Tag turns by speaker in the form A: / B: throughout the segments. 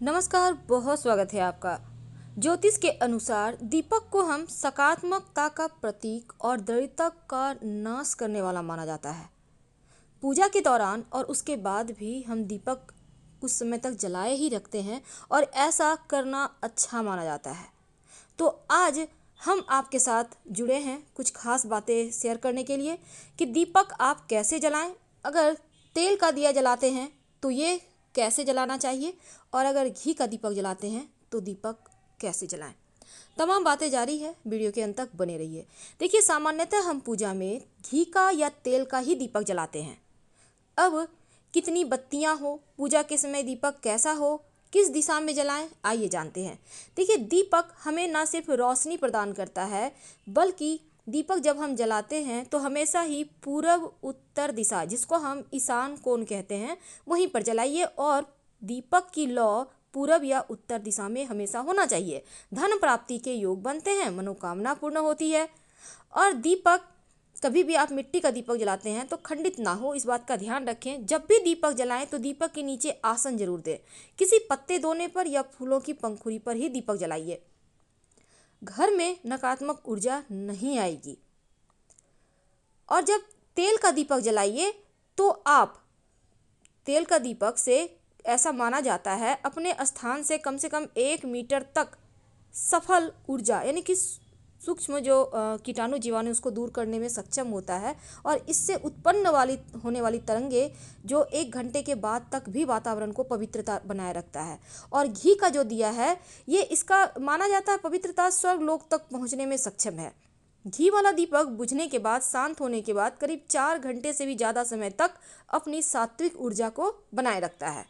A: नमस्कार, बहुत स्वागत है आपका। ज्योतिष के अनुसार दीपक को हम सकारात्मकता का प्रतीक और दरिद्रता का नाश करने वाला माना जाता है। पूजा के दौरान और उसके बाद भी हम दीपक कुछ समय तक जलाए ही रखते हैं और ऐसा करना अच्छा माना जाता है। तो आज हम आपके साथ जुड़े हैं कुछ खास बातें शेयर करने के लिए कि दीपक आप कैसे जलाएं। अगर तेल का दिया जलाते हैं तो ये कैसे जलाना चाहिए, और अगर घी का दीपक जलाते हैं तो दीपक कैसे जलाएं। तमाम बातें जारी है, वीडियो के अंत तक बने रहिए। देखिए, सामान्यतः हम पूजा में घी का या तेल का ही दीपक जलाते हैं। अब कितनी बत्तियां हो, पूजा के समय दीपक कैसा हो, किस दिशा में जलाएं, आइए जानते हैं। देखिए, दीपक हमें ना सिर्फ रोशनी प्रदान करता है, बल्कि दीपक जब हम जलाते हैं तो हमेशा ही पूर्व उत्तर दिशा, जिसको हम ईशान कोण कहते हैं, वहीं पर जलाइए। और दीपक की लौ पूरब या उत्तर दिशा में हमेशा होना चाहिए। धन प्राप्ति के योग बनते हैं, मनोकामना पूर्ण होती है। और दीपक, कभी भी आप मिट्टी का दीपक जलाते हैं तो खंडित ना हो, इस बात का ध्यान रखें। जब भी दीपक जलाएं तो दीपक के नीचे आसन जरूर दें। किसी पत्ते धोने पर या फूलों की पंखुड़ी पर ही दीपक जलाइए। घर में नकारात्मक ऊर्जा नहीं आएगी। और जब तेल का दीपक जलाइए तो आप तेल का दीपक से, ऐसा माना जाता है, अपने स्थान से कम 1 मीटर तक सफल ऊर्जा यानी कि सूक्ष्म जो कीटाणु जीवाणु उसको दूर करने में सक्षम होता है। और इससे उत्पन्न होने वाली तरंगे जो 1 घंटे के बाद तक भी वातावरण को पवित्रता बनाए रखता है। और घी का जो दिया है, ये इसका माना जाता है पवित्रता स्वर्ग लोक तक पहुंचने में सक्षम है। घी वाला दीपक बुझने के बाद, शांत होने के बाद करीब 4 घंटे से भी ज़्यादा समय तक अपनी सात्विक ऊर्जा को बनाए रखता है।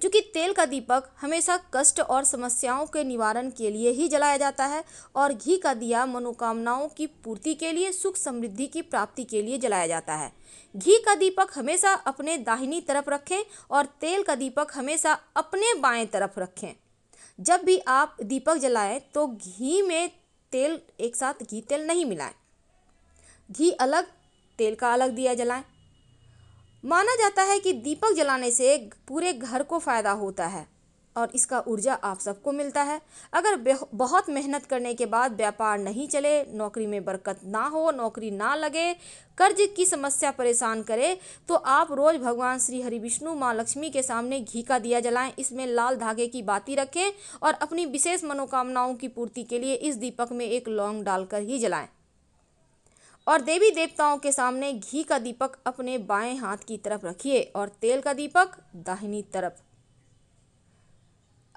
A: क्योंकि तेल का दीपक हमेशा कष्ट और समस्याओं के निवारण के लिए ही जलाया जाता है, और घी का दिया मनोकामनाओं की पूर्ति के लिए, सुख समृद्धि की प्राप्ति के लिए जलाया जाता है। घी का दीपक हमेशा अपने दाहिनी तरफ रखें और तेल का दीपक हमेशा अपने बाएं तरफ रखें। जब भी आप दीपक जलाएं तो घी में तेल एक साथ, घी तेल नहीं मिलाएं। घी अलग, तेल का अलग दिया जलाएं। माना जाता है कि दीपक जलाने से पूरे घर को फायदा होता है और इसका ऊर्जा आप सबको मिलता है। अगर बहुत मेहनत करने के बाद व्यापार नहीं चले, नौकरी में बरकत ना हो, नौकरी ना लगे, कर्ज की समस्या परेशान करे, तो आप रोज भगवान श्री हरि विष्णु माँ लक्ष्मी के सामने घी का दिया जलाएं। इसमें लाल धागे की बाती रखें और अपनी विशेष मनोकामनाओं की पूर्ति के लिए इस दीपक में एक लौंग डालकर ही जलाएं। और देवी देवताओं के सामने घी का दीपक अपने बाएं हाथ की तरफ रखिए और तेल का दीपक दाहिनी तरफ।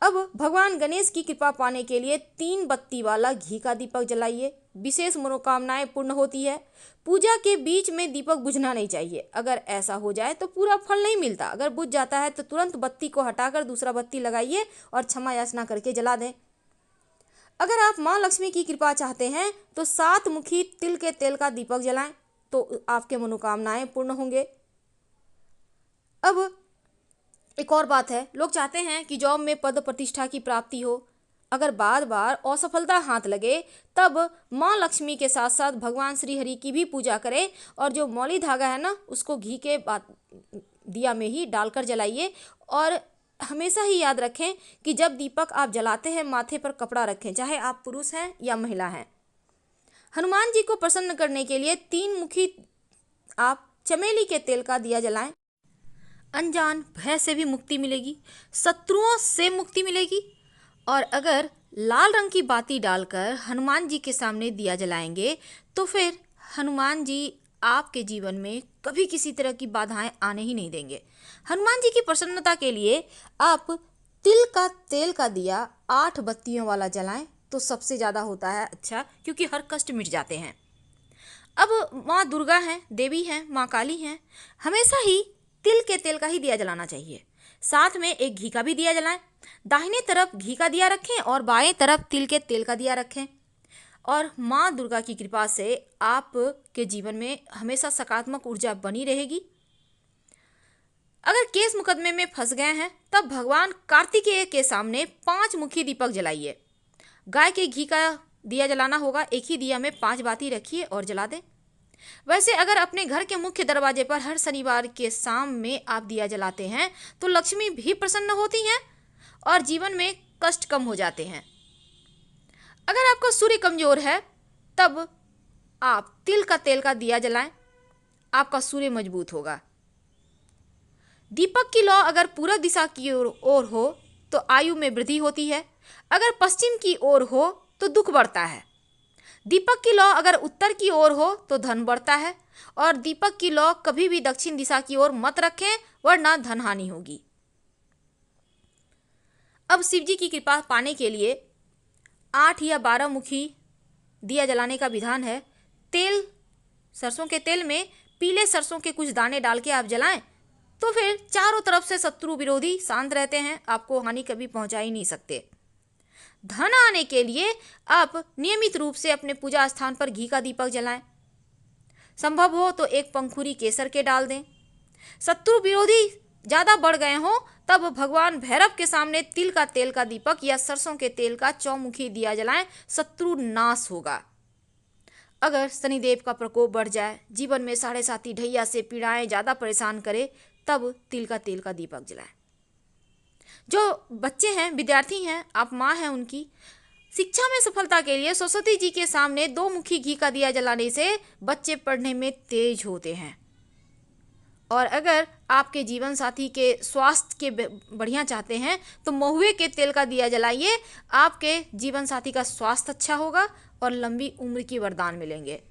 A: अब भगवान गणेश की कृपा पाने के लिए 3 बत्ती वाला घी का दीपक जलाइए। विशेष मनोकामनाएं पूर्ण होती है। पूजा के बीच में दीपक बुझना नहीं चाहिए। अगर ऐसा हो जाए तो पूरा फल नहीं मिलता। अगर बुझ जाता है तो तुरंत बत्ती को हटाकर दूसरा बत्ती लगाइए और क्षमा याचना करके जला दें। अगर आप माँ लक्ष्मी की कृपा चाहते हैं तो 7 मुखी तिल के तेल का दीपक जलाएं, तो आपके मनोकामनाएं पूर्ण होंगे। अब एक और बात है, लोग चाहते हैं कि जॉब में पद प्रतिष्ठा की प्राप्ति हो। अगर बार बार असफलता हाथ लगे, तब माँ लक्ष्मी के साथ साथ भगवान श्री हरि की भी पूजा करें और जो मौली धागा है ना, उसको घी के दिया में ही डालकर जलाइए। और हमेशा ही याद रखें कि जब दीपक आप जलाते हैं, माथे पर कपड़ा रखें, चाहे आप पुरुष हैं या महिला हैं। हनुमान जी को प्रसन्न करने के लिए 3 मुखी आप चमेली के तेल का दिया जलाएं। अनजान भय से भी मुक्ति मिलेगी, शत्रुओं से मुक्ति मिलेगी। और अगर लाल रंग की बाती डालकर हनुमान जी के सामने दिया जलाएंगे तो फिर हनुमान जी आपके जीवन में कभी किसी तरह की बाधाएं आने ही नहीं देंगे। हनुमान जी की प्रसन्नता के लिए आप तिल का तेल का दिया 8 बत्तियों वाला जलाएं तो सबसे ज़्यादा होता है अच्छा, क्योंकि हर कष्ट मिट जाते हैं। अब माँ दुर्गा हैं, देवी हैं, माँ काली हैं, हमेशा ही तिल के तेल का ही दिया जलाना चाहिए। साथ में एक घी का भी दिया जलाएं। दाहिने तरफ घी का दिया रखें और बाएं तरफ तिल के तेल का दिया रखें। और माँ दुर्गा की कृपा से आपके जीवन में हमेशा सकारात्मक ऊर्जा बनी रहेगी। अगर केस मुकदमे में फंस गए हैं, तब भगवान कार्तिकेय के सामने 5 मुखी दीपक जलाइए। गाय के घी का दिया जलाना होगा। एक ही दिया में 5 बाती रखिए और जला दें। वैसे अगर अपने घर के मुख्य दरवाजे पर हर शनिवार के शाम में आप दिया जलाते हैं तो लक्ष्मी भी प्रसन्न होती हैं और जीवन में कष्ट कम हो जाते हैं। अगर आपका सूर्य कमजोर है तब आप तिल का तेल का दिया जलाएं, आपका सूर्य मजबूत होगा। दीपक की लौ अगर पूर्व दिशा की ओर हो तो आयु में वृद्धि होती है, अगर पश्चिम की ओर हो तो दुख बढ़ता है। दीपक की लौ अगर उत्तर की ओर हो तो धन बढ़ता है, और दीपक की लौ कभी भी दक्षिण दिशा की ओर मत रखें वरना धन हानि होगी। अब शिव जी की कृपा पाने के लिए 8 या 12 मुखी दिया जलाने का विधान है। तेल, सरसों के तेल में पीले सरसों के कुछ दाने डाल के आप जलाएं तो फिर चारों तरफ से शत्रु विरोधी शांत रहते हैं, आपको हानि कभी पहुंचा ही नहीं सकते। धन आने के लिए आप नियमित रूप से अपने पूजा स्थान पर घी का दीपक जलाएं। संभव हो तो एक पंखुड़ी केसर के डाल दें। शत्रु विरोधी ज़्यादा बढ़ गए हों तब भगवान भैरव के सामने तिल का तेल का दीपक या सरसों के तेल का चौमुखी दिया जलाएं, शत्रु नाश होगा। अगर शनिदेव का प्रकोप बढ़ जाए, जीवन में साढ़े साती ढैया से पीड़ाएं ज़्यादा परेशान करे, तब तिल का तेल का दीपक जलाएं। जो बच्चे हैं, विद्यार्थी हैं, आप माँ हैं, उनकी शिक्षा में सफलता के लिए सरस्वती जी के सामने 2 मुखी घी का दिया जलाने से बच्चे पढ़ने में तेज होते हैं। और अगर आपके जीवन साथी के स्वास्थ्य के बढ़िया चाहते हैं तो महुए के तेल का दिया जलाइए, आपके जीवन साथी का स्वास्थ्य अच्छा होगा और लंबी उम्र की वरदान मिलेंगे।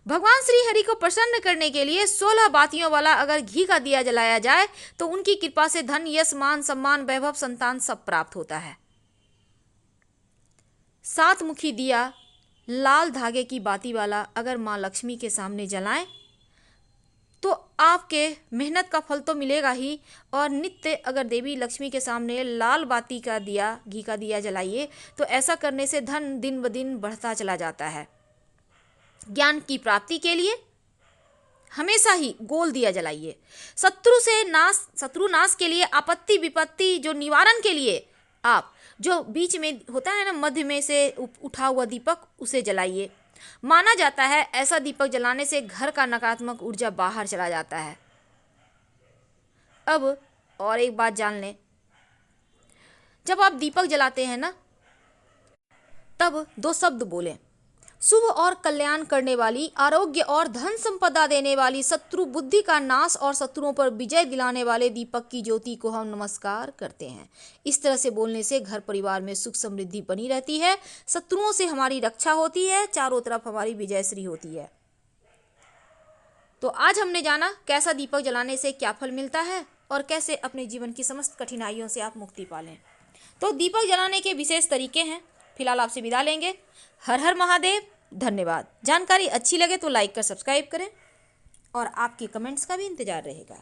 A: भगवान श्री हरि को प्रसन्न करने के लिए 16 बातियों वाला अगर घी का दिया जलाया जाए तो उनकी कृपा से धन, यश, मान, सम्मान, वैभव, संतान सब प्राप्त होता है। 7 मुखी दिया लाल धागे की बाती वाला अगर माँ लक्ष्मी के सामने जलाएं तो आपके मेहनत का फल तो मिलेगा ही, और नित्य अगर देवी लक्ष्मी के सामने लाल बाती का दिया, घी का दिया जलाइए तो ऐसा करने से धन दिन ब दिन बढ़ता चला जाता है। ज्ञान की प्राप्ति के लिए हमेशा ही गोल दिया जलाइए। शत्रु नाश के लिए, आपत्ति विपत्ति जो निवारण के लिए आप जो बीच में होता है ना, मध्य में से उठा हुआ दीपक, उसे जलाइए। माना जाता है ऐसा दीपक जलाने से घर का नकारात्मक ऊर्जा बाहर चला जाता है। अब और एक बात जान लें, जब आप दीपक जलाते हैं ना तब 2 शब्द बोलें। शुभ और कल्याण करने वाली, आरोग्य और धन संपदा देने वाली, शत्रु बुद्धि का नाश और शत्रुओं पर विजय दिलाने वाले दीपक की ज्योति को हम नमस्कार करते हैं। इस तरह से बोलने से घर परिवार में सुख समृद्धि बनी रहती है, शत्रुओं से हमारी रक्षा होती है, चारों तरफ हमारी विजयश्री होती है। तो आज हमने जाना कैसा दीपक जलाने से क्या फल मिलता है और कैसे अपने जीवन की समस्त कठिनाइयों से आप मुक्ति पालें। तो दीपक जलाने के विशेष तरीके हैं। फिलहाल आपसे विदा लेंगे। हर हर महादेव। धन्यवाद। जानकारी अच्छी लगे तो लाइक कर सब्सक्राइब करें और आपके कमेंट्स का भी इंतजार रहेगा।